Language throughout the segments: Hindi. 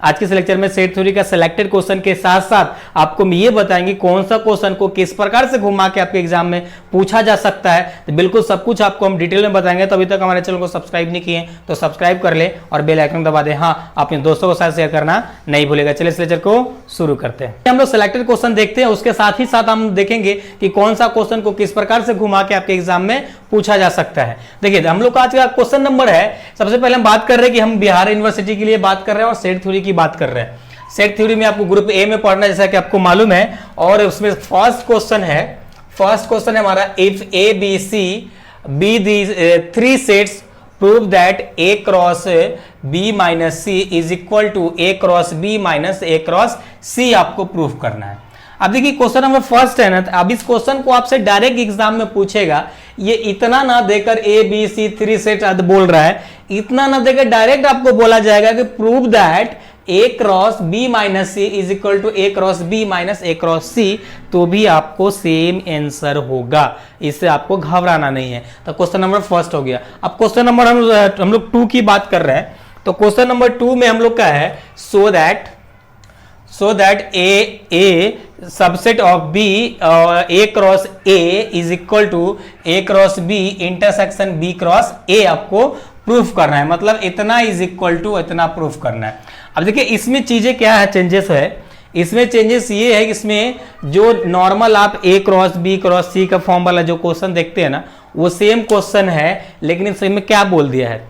आज के लेक्चर में सेट थ्योरी का सिलेक्टेड क्वेश्चन के साथ साथ आपको ये बताएंगे कौन सा क्वेश्चन को किस प्रकार से घुमा के आपके एग्जाम में पूछा जा सकता है। तो बिल्कुल सब कुछ आपको हम डिटेल में बताएंगे। तो अभी तक हमारे चैनल को सब्सक्राइब नहीं किए तो सब्सक्राइब कर ले और बेल आइकन दबा दे। हाँ, अपने दोस्तों को साथ शेयर करना नहीं भूलेगा। चलिए इस लेक्चर को शुरू करते हैं। हम लोग सिलेक्टेड क्वेश्चन देखते हैं, उसके साथ ही साथ हम देखेंगे कि कौन सा क्वेश्चन को किस प्रकार से घुमा के आपके एग्जाम में पूछा जा सकता है। देखिए हम लोग का आज का क्वेश्चन नंबर है, सबसे पहले हम बात कर रहे हैं कि हम बिहार यूनिवर्सिटी के लिए बात कर रहे हैं और सेट थ्योरी की बात कर रहे हैं। सेट थ्योरी में आपको ग्रुप ए में पढ़ना है जैसा कि आपको मालूम है, और उसमें फर्स्ट क्वेश्चन है हमारा, if A B C be the 3 sets prove that A cross B minus C is equal to A cross B minus A cross C आपको प्रूव करना है। अब देखिए क्वेश्चन नंबर फर्स्ट है ना, अब इस क्वेश्चन को आपसे डायरेक्ट एग्जाम में पूछेगा। ये इतना ना देकर ए बी सी 3 सेट बोल रहा है, इतना ना देकर डायरेक्ट आपको बोला जाएगा कि prove that A cross B minus C is equal to A cross B minus A cross C, तो भी आपको सेम आंसर होगा। इससे आपको घबराना नहीं है। तो क्वेश्चन नंबर फर्स्ट हो गया। अब क्वेश्चन नंबर हम लोग 2 की बात कर रहे हैं। तो क्वेश्चन नंबर 2 में हम लोग का है so that a subset of b a cross a is equal to a cross b intersection b cross a आपको प्रूफ करना है। मतलब इतना इज इक्वल टू इतना प्रूफ करना है। अब देखिए इसमें चीजें क्या है, चेंजेस है। इसमें चेंजेस ये है कि इसमें जो नॉर्मल आप a cross b cross c का फॉर्म वाला जो क्वेश्चन देखते हैं ना, वो सेम क्वेश्चन है, लेकिन इसमें क्या बोल दिया है,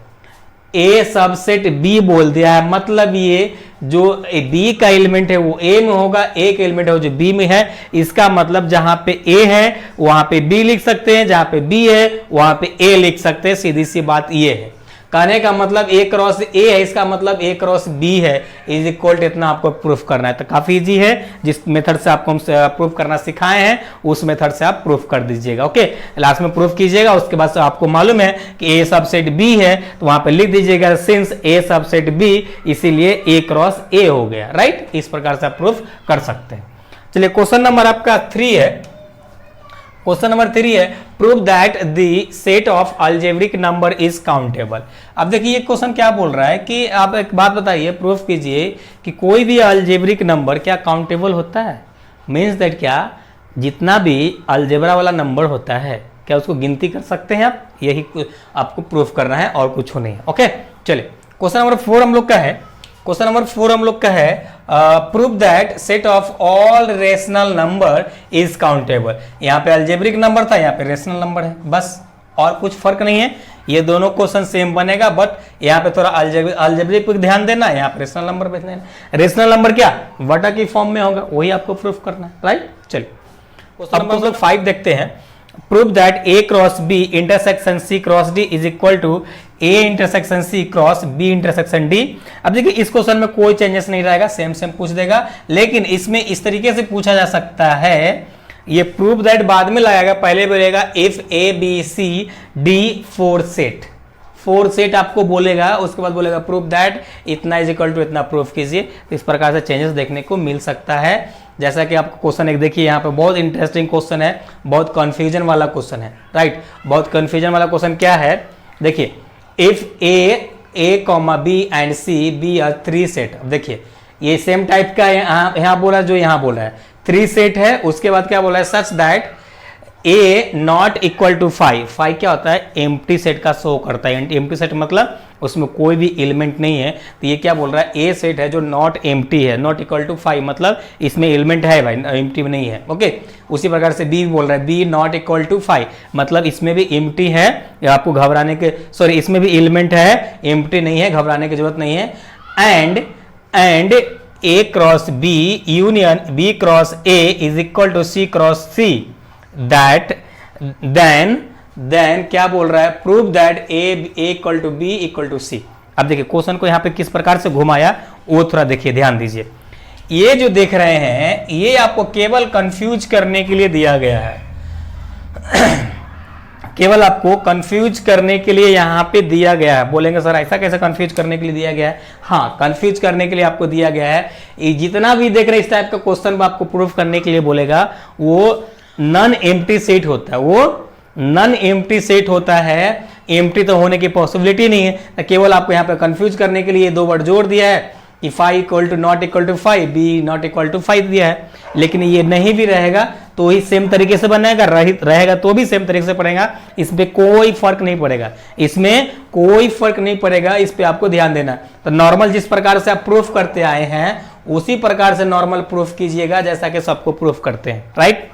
ए सबसेट बी बोल दिया है। मतलब ये जो बी का एलिमेंट है वो ए में होगा, ए का एलिमेंट है वो जो बी में है। इसका मतलब जहां पे ए है वहां पे बी लिख सकते हैं, जहां पे बी है वहां पे ए लिख सकते हैं। सीधी सी बात ये है। कहने का मतलब ए क्रॉस ए है, इसका मतलब ए क्रॉस बी है इज इक्वल टू इतना आपको प्रूफ करना है। तो काफी इजी है। जिस मेथड से आपको हम प्रूफ करना सिखाए हैं उस मेथड से आप प्रूफ कर दीजिएगा। ओके, लास्ट में प्रूफ कीजिएगा। उसके बाद आपको मालूम है कि ए सबसेट बी है तो वहां पे लिख दीजिएगा सिंस ए सबसेट बी, इसीलिए ए क्रॉस ए हो गया। राइट, इस प्रकार से आप प्रूफ कर सकते हैं। चलिए क्वेश्चन नंबर आपका 3 है। क्वेश्चन नंबर 3 है prove that the set of algebraic number is countable. अब देखिए ये क्वेश्चन क्या बोल रहा है कि आप एक बात बताइए, प्रूफ कीजिए कि कोई भी अलजेब्रिक नंबर क्या काउंटेबल होता है। मीन्स दैट क्या जितना भी अलजेब्रा वाला नंबर होता है क्या उसको गिनती कर सकते हैं आप, यही आपको प्रूफ करना है और कुछ नहीं है। ओके, चलिए क्वेश्चन नंबर 4 हम लोग का है। क्वेश्चन नंबर 4 हम लोग का है prove that set of all rational number is countable. यहाँ पे अलजेब्रिक नंबर था, यहाँ पे रेशनल नंबर है, बस और कुछ फर्क नहीं है। ये दोनों क्वेश्चन सेम बनेगा, बट यहाँ पे थोड़ा अलजेब्रिक पे ध्यान देना, यहाँ पे रेशनल नंबर पे ध्यान देना। रेशनल नंबर क्या वटा की फॉर्म में होगा, वही आपको प्रूफ करना है। राइट, चलिए क्वेश्चन नंबर हम लोग 5 देखते हैं। Prove that A cross B intersection C cross D is equal to A intersection C cross B intersection D. अब देखिए इस क्वेश्चन में कोई चेंजेस नहीं रहेगा, सेम पूछ देगा, लेकिन इसमें इस तरीके से पूछा जा सकता है। ये प्रूव दैट बाद में लगाएगा, पहले बोलेगा if A B C D 4 set आपको बोलेगा, उसके बाद बोलेगा प्रूव दैट इतना इज इक्वल टू इतना प्रूफ कीजिए। इस प्रकार से चेंजेस देखने को मिल सकता है। जैसा कि आपको क्वेश्चन एक देखिए, यहाँ पे बहुत इंटरेस्टिंग क्वेश्चन है, बहुत कंफ्यूजन वाला क्वेश्चन है। राइट, बहुत कंफ्यूजन वाला क्वेश्चन क्या है, देखिए if A comma B and C B are 3 set. अब देखिए ये सेम टाइप का यहाँ बोला जो यहाँ बोला है 3 सेट है। उसके बाद क्या बोला है, such that A not equal to 5 क्या होता है, एम्प्टी सेट का शो करता है। एम्प्टी सेट मतलब उसमें कोई भी एलिमेंट नहीं है। तो ये क्या बोल रहा है, ए सेट है जो नॉट एम्प्टी है, नॉट इक्वल टू 5 मतलब इसमें एलिमेंट है भाई, एम्प्टी नहीं है। ओके, उसी प्रकार से बी बोल रहा है बी नॉट इक्वल टू 5 मतलब इसमें भी एम्प्टी है, आपको घबराने के इसमें भी एलिमेंट है, एम्प्टी नहीं है, घबराने की जरूरत नहीं है। And A cross B union B cross A is equal to C cross C, that then क्या बोल रहा है, prove that A equal to B equal to C. अब देखिए क्वेश्चन को यहाँ पे किस प्रकार से घुमाया वो थोड़ा देखिए, ध्यान दीजिए। ये जो देख रहे हैं ये आपको केवल कंफ्यूज करने के लिए दिया गया है केवल आपको कंफ्यूज करने के लिए यहाँ पे दिया गया है। बोलेंगे सर ऐसा कैसे कंफ्यूज करने के लिए दिया गया है? हाँ, कंफ्यूज करने के लिए आपको दिया गया है। ये जितना भी देख रहे हैं इस टाइप का क्वेश्चन आपको प्रूफ करने के लिए बोलेगा, वो नॉन एम्प्टी सेट होता है, वो नॉन एम्प्टी सेट होता है। एम्प्टी तो होने की पॉसिबिलिटी नहीं है, केवल आपको यहाँ पे कंफ्यूज करने के लिए 2 वर्ड जोड़ दिया है। कि five equal to not equal to 5, B not equal to 5 दिया है, लेकिन ये नहीं भी रहेगा तो ही सेम तरीके से बनेगा, रहेगा तो भी सेम तरीके से पड़ेगा, इसमें कोई फर्क नहीं पड़ेगा, इसमें कोई फर्क नहीं पड़ेगा, इस पे आपको ध्यान देना। तो नॉर्मल जिस प्रकार से आप प्रूफ करते आए हैं उसी प्रकार से नॉर्मल प्रूफ कीजिएगा जैसा कि सबको प्रूफ करते हैं, राइट।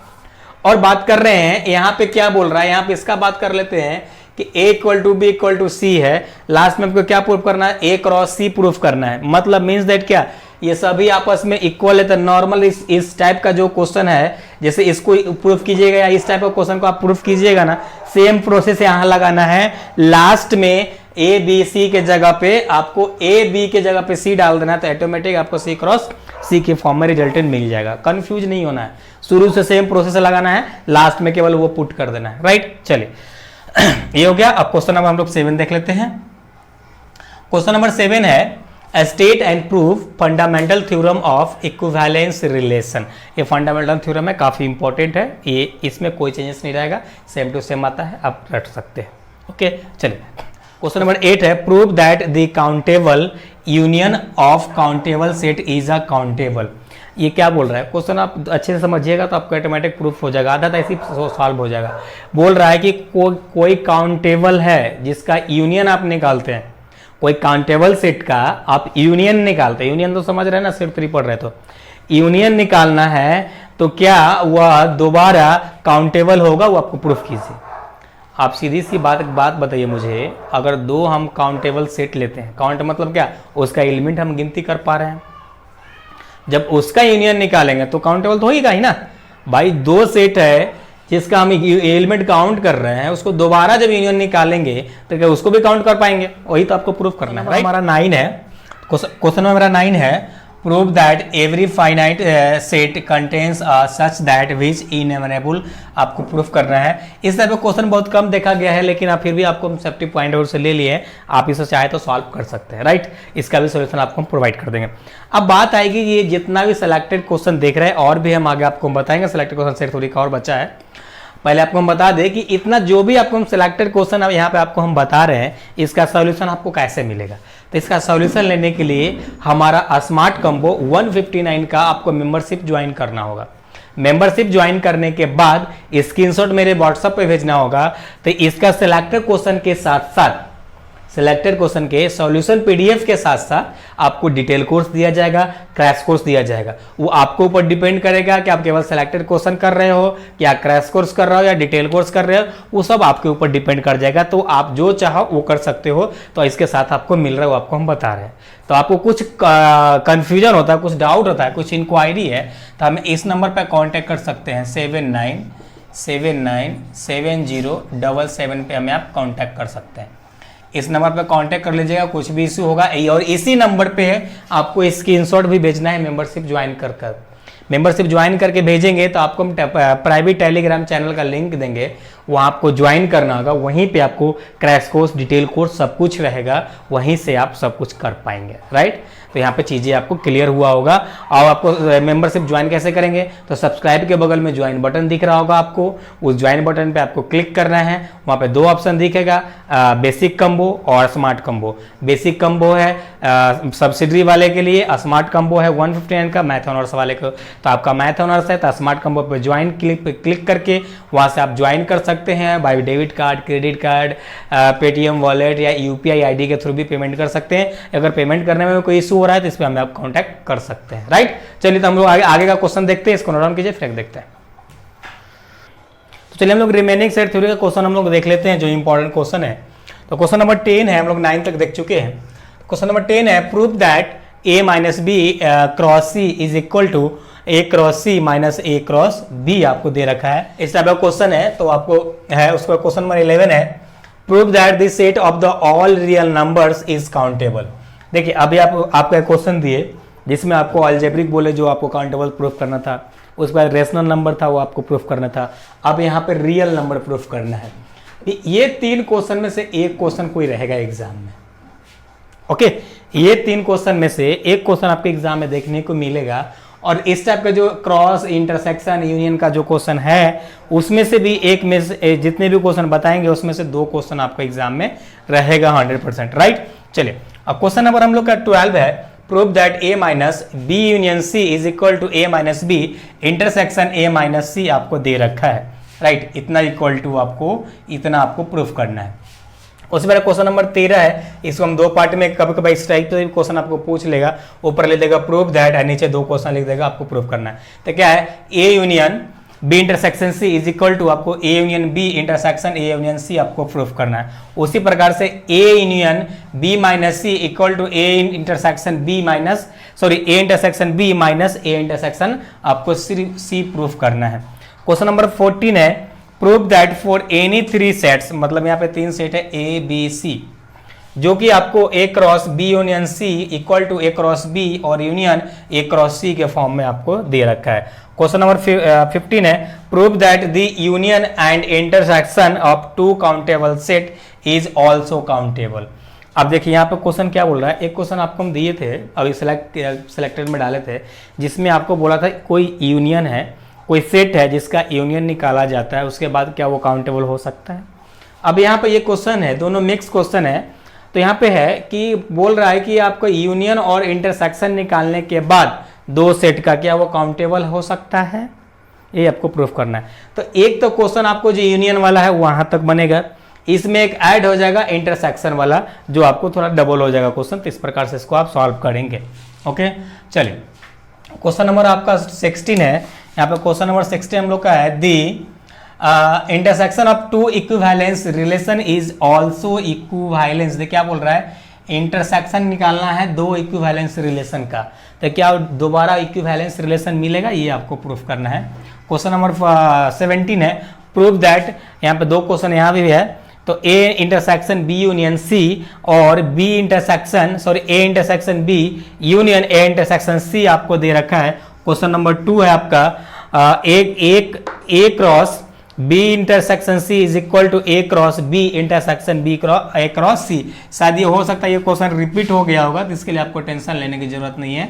और बात कर रहे हैं यहाँ पे क्या बोल रहा है, यहाँ पे इसका बात कर लेते हैं कि A equal to B equal to C है, लास्ट में आपको क्या प्रूफ करना है, A क्रॉस सी प्रूफ करना है। मतलब मींस दैट क्या, ये सभी आपस में इक्वल है। तो नॉर्मल इस टाइप का जो क्वेश्चन है, जैसे इसको प्रूफ कीजिएगा या इस टाइप का क्वेश्चन को आप प्रूफ कीजिएगा ना, सेम प्रोसेस यहां लगाना है। लास्ट में ए बी सी के जगह पे आपको ए बी के जगह पे सी डाल देना है, तो ऑटोमेटिक आपको सी क्रॉस सी के फॉर्म में रिजल्टेंट मिल जाएगा। कंफ्यूज नहीं होना है, शुरू से सेम प्रोसेस लगाना है, लास्ट में केवल वो पुट कर देना है, राइट। चलिए ये हो गया। अब क्वेश्चन नंबर हम लोग 7 देख लेते हैं। क्वेश्चन नंबर 7 है state and prove fundamental theorem of equivalence relation. ये फंडामेंटल थ्योरम है, काफी इंपॉर्टेंट है ये, इसमें कोई चेंजेस नहीं रहेगा, सेम टू सेम आता है, आप रट सकते हैं। ओके चलिए क्वेश्चन नंबर 8 है prove that the countable union of countable set is a countable. ये क्या बोल रहा है क्वेश्चन, आप अच्छे से समझिएगा तो आपको ऑटोमेटिक प्रूफ हो जाएगा, आधा तो ऐसे ही सॉल्व हो जाएगा। बोल रहा है कि कोई काउंटेबल है जिसका यूनियन आप निकालते हैं, कोई काउंटेबल सेट का आप यूनियन निकालते हैं, यूनियन तो समझ रहे हैं ना, सिर्फ 3 पढ़ रहे तो यूनियन निकालना है, तो क्या वह दोबारा काउंटेबल होगा, वो आपको प्रूफ कीजिए। आप सीधी सी बात बताइए मुझे, अगर 2 हम काउंटेबल सेट लेते हैं, काउंट मतलब क्या, उसका एलिमेंट हम गिनती कर पा रहे हैं, जब उसका यूनियन निकालेंगे तो काउंटेबल तो होगा ही ना भाई। 2 सेट है जिसका हम एलिमेंट काउंट कर रहे हैं, उसको दोबारा जब यूनियन निकालेंगे तो क्या उसको भी काउंट कर पाएंगे, वही तो आपको प्रूफ करना है। हमारा 9 है, क्वेश्चन में मेरा 9 है prove that every finite set contains such that which innumerable, आपको प्रूफ करना है। इस तरह का क्वेश्चन बहुत कम देखा गया है, लेकिन आप फिर भी आपको सेफ्टी पॉइंट आउट से ले लिए, आप इसे चाहे तो सॉल्व कर सकते हैं, राइट। इसका भी सोल्यूशन आपको हम प्रोवाइड कर देंगे। अब बात आएगी ये जितना भी सिलेक्टेड क्वेश्चन देख रहे हैं, और भी हम आगे आपको बताएंगे, सिलेक्टेड क्वेश्चन सेट थोड़ी का और बचा है। पहले आपको हम बता दें कि इतना जो भी आपको हम सिलेक्टेड क्वेश्चन अब यहाँ पे आपको हम बता रहे हैं, इसका सॉल्यूशन आपको कैसे मिलेगा। तो इसका सॉल्यूशन लेने के लिए हमारा स्मार्ट कॉम्बो 159 का आपको मेंबरशिप ज्वाइन करना होगा। मेंबरशिप ज्वाइन करने के बाद स्क्रीनशॉट मेरे व्हाट्सएप पे भेजना होगा। तो इसका सिलेक्टेड क्वेश्चन के साथ साथ, सिलेक्टेड क्वेश्चन के सॉल्यूशन पीडीएफ के साथ साथ आपको डिटेल कोर्स दिया जाएगा, क्रैश कोर्स दिया जाएगा। वो आपको ऊपर डिपेंड करेगा कि आप केवल सिलेक्टेड क्वेश्चन कर रहे हो, या क्रैश कोर्स कर रहे हो, या डिटेल कोर्स कर रहे हो, वो सब आपके ऊपर डिपेंड कर जाएगा। तो आप जो चाहो वो कर सकते हो। तो इसके साथ आपको मिल रहा है, वो आपको हम बता रहे हैं। तो आपको कुछ कंफ्यूजन होता है, कुछ डाउट होता है, कुछ इंक्वायरी है, तो हमें इस नंबर पर कॉन्टेक्ट कर सकते हैं, 79797077 पे हमें आप कॉन्टैक्ट कर सकते हैं। इस नंबर पर कांटेक्ट कर लीजिएगा, कुछ भी इशू होगा। और इसी नंबर पे आपको स्क्रीनशॉट भी भेजना है मेंबरशिप ज्वाइन कर मेंबरशिप ज्वाइन करके भेजेंगे तो आपको हम प्राइवेट टेलीग्राम चैनल का लिंक देंगे, वहाँ आपको ज्वाइन करना होगा। वहीं पे आपको क्रैश कोर्स, डिटेल कोर्स सब कुछ रहेगा, वहीं से आप सब कुछ कर पाएंगे, राइट। तो यहाँ पे चीज़ें आपको क्लियर हुआ होगा। और आपको मेंबरशिप ज्वाइन कैसे करेंगे, तो सब्सक्राइब के बगल में ज्वाइन बटन दिख रहा होगा आपको, उस ज्वाइन बटन पे आपको क्लिक करना है। वहाँ पे 2 ऑप्शन दिखेगा, बेसिक कम्बो और स्मार्ट कम्बो। बेसिक कम्बो है सब्सिडरी वाले के लिए, स्मार्ट कम्बो है 159 का मैथ ऑनर्स वाले को। तो आपका मैथ ऑनर्स है तो स्मार्ट कम्बो पे ज्वाइन क्लिक करके वहाँ से आप ज्वाइन कर सकते हैं। By debit card, credit card, Paytm wallet या यूपीआई आईडी के थ्रू भी पेमेंट कर सकते हैं। अगर पेमेंट करने में कोई इशू हो रहा है तो इस पर हमें आप कांटेक्ट कर सकते हैं, राइट। चलिए तो हम लोग आगे का क्वेश्चन देखते हैं, इसको नोट डाउन कीजिए, फिर देखते हैं। तो चलिए हम लोग रिमेनिंग सेट थ्योरी का क्वेश्चन हम लोग देख लेते हैं, जो इंपॉर्टेंट क्वेश्चन है। तो क्वेश्चन नंबर 10 है, हम लोग 9 तक देख चुके हैं। क्वेश्चन नंबर 10 है prove that a minus B cross C is equal to a cross C minus a cross b आपको दे रखा है। इस टाइप का क्वेश्चन है। तो आपको है उसका क्वेश्चन नंबर 11 है prove that the set of the all real numbers is countable. देखिए अभी आपका क्वेश्चन दिए जिसमें आपको अलजेब्रिक बोले जो आपको काउंटेबल प्रूफ करना था, उस पर रेशनल नंबर था वो आपको प्रूफ करना था। अब यहाँ पे रियल नंबर प्रूफ करना है। ये 3 क्वेश्चन में से एक क्वेश्चन कोई रहेगा एग्जाम में, ओके। ये 3 क्वेश्चन में से एक क्वेश्चन आपके एग्जाम में देखने को मिलेगा। और इस टाइप का जो क्रॉस, इंटरसेक्शन, यूनियन का जो क्वेश्चन है उसमें से भी एक में से जितने भी क्वेश्चन बताएंगे उसमें से 2 क्वेश्चन आपको एग्जाम में रहेगा 100%, राइट। चलिए अब क्वेश्चन नंबर हम लोग का 12 है prove that A minus B union C is equal to A minus B intersection A minus C आपको दे रखा है, राइट। इतना इक्वल टू आपको इतना आपको प्रूफ करना है। उससे पहले क्वेश्चन नंबर 13 है, इसको हम दो पार्ट में कभी कभी इस टाइप से क्वेश्चन आपको पूछ लेगा, ऊपर लिख देगा प्रूव दैट और नीचे दो क्वेश्चन लिख देगा, आपको प्रूव करना है। तो क्या है, A union B intersection C is equal to आपको A union B intersection A union C आपको प्रूफ करना है। उसी प्रकार से A union B minus C equal to A intersection B minus A intersection B minus A intersection आपको सी प्रूफ करना है। क्वेश्चन नंबर 14 है, prove that for any 3 sets, मतलब यहाँ पे 3 सेट है ए बी सी, जो कि आपको A cross B union C equal to A cross B और यूनियन ए क्रॉस सी के फॉर्म में आपको दे रखा है। क्वेश्चन नंबर 15 है, prove that the union and intersection of 2 countable set is also countable. अब देखिए यहाँ पे क्वेश्चन क्या बोल रहा है, एक क्वेश्चन आपको हम दिए थे अभी सिलेक्टेड में डाले थे, जिसमें आपको बोला था कोई यूनियन है, कोई सेट है जिसका यूनियन निकाला जाता है, उसके बाद क्या वो काउंटेबल हो सकता है। अब यहाँ पे ये क्वेश्चन है, दोनों मिक्स क्वेश्चन है। तो यहाँ पे है कि बोल रहा है कि आपको यूनियन और इंटरसेक्शन निकालने के बाद 2 सेट का क्या वो काउंटेबल हो सकता है, ये आपको प्रूफ करना है। तो एक तो क्वेश्चन आपको जो यूनियन वाला है वहां तक बनेगा, इसमें एक ऐड हो जाएगा इंटरसेक्शन वाला जो आपको थोड़ा डबल हो जाएगा क्वेश्चन। तो इस प्रकार से इसको आप सॉल्व करेंगे। ओके, चलिए क्वेश्चन नंबर आपका 16 है। यहाँ पे क्वेश्चन नंबर 16 हम लोग का है, the intersection of 2 equivalence relation is also equivalence. क्या बोल रहा है, इंटरसेक्शन निकालना है 2 इक्विवेलेंस रिलेशन का, तो क्या दोबारा इक्विवेलेंस रिलेशन मिलेगा, ये आपको प्रूफ करना है। क्वेश्चन नंबर 17 है, प्रूव दैट, यहाँ पे 2 क्वेश्चन यहाँ भी है, तो A intersection B union C और B intersection A intersection B union A intersection C आपको दे रखा है। क्वेश्चन नंबर 2 है आपका, A cross B intersection C is equal to A cross B intersection B A cross C. शायद ये हो सकता है ये क्वेश्चन रिपीट हो गया होगा, तो इसके लिए आपको टेंशन लेने की जरूरत नहीं है।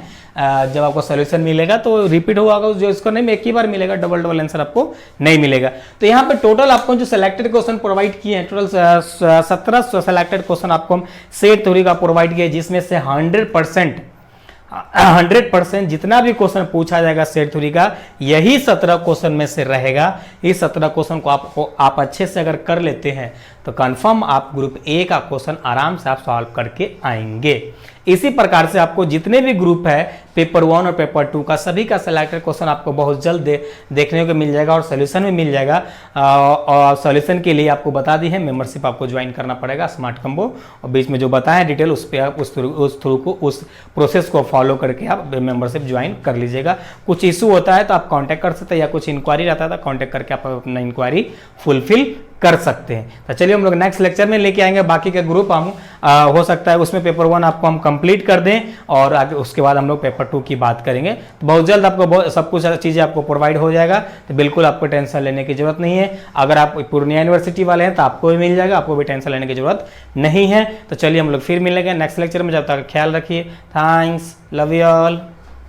जब आपको सोल्यूशन मिलेगा तो रिपीट हुआ, जो इसको नहीं एक ही बार मिलेगा, डबल आंसर आपको नहीं मिलेगा। तो यहाँ पे टोटल आपको जो सिलेक्टेड क्वेश्चन प्रोवाइड किए हैं, टोटल 17 सिलेक्टेड क्वेश्चन आपको हम सेट थ्योरी का प्रोवाइड किया, जिसमें से 100% जितना भी क्वेश्चन पूछा जाएगा सेट थ्योरी का, यही 17 क्वेश्चन में से रहेगा। इस 17 क्वेश्चन को आप अच्छे से अगर कर लेते हैं तो कंफर्म आप ग्रुप ए का क्वेश्चन आराम से आप सॉल्व करके आएंगे। इसी प्रकार से आपको जितने भी ग्रुप है पेपर 1 और पेपर 2 का, सभी का सिलेक्टेड क्वेश्चन आपको बहुत जल्द देखने को मिल जाएगा और सोल्यूशन भी मिल जाएगा। और सोल्यूशन के लिए आपको बता दी है मेंबरशिप आपको ज्वाइन करना पड़ेगा स्मार्ट कंबो, और बीच में जो बताया डिटेल उस पर आप उस प्रोसेस को फॉलो करके आप मेंबरशिप ज्वाइन कर लीजिएगा। कुछ इशू होता है तो आप कॉन्टैक्ट कर सकते हैं, या कुछ इंक्वायरी रहता है तो कॉन्टैक्ट करके आप अपना इंक्वायरी फुलफिल कर सकते हैं। तो चलिए हम लोग नेक्स्ट लेक्चर में लेके आएंगे बाकी के ग्रुप। हम हो सकता है उसमें पेपर 1 आपको हम कंप्लीट कर दें और आगे उसके बाद हम लोग पेपर 2 की बात करेंगे। तो बहुत जल्द आपको सब कुछ चीज़ें आपको प्रोवाइड हो जाएगा, तो बिल्कुल आपको टेंशन लेने की जरूरत नहीं है। अगर आप पूर्णिया यूनिवर्सिटी वाले हैं तो आपको भी मिल जाएगा, आपको भी टेंशन लेने की जरूरत नहीं है। तो चलिए हम लोग फिर मिलेंगे नेक्स्ट लेक्चर में, जब तक ख्याल रखिए। Thanks, love you all.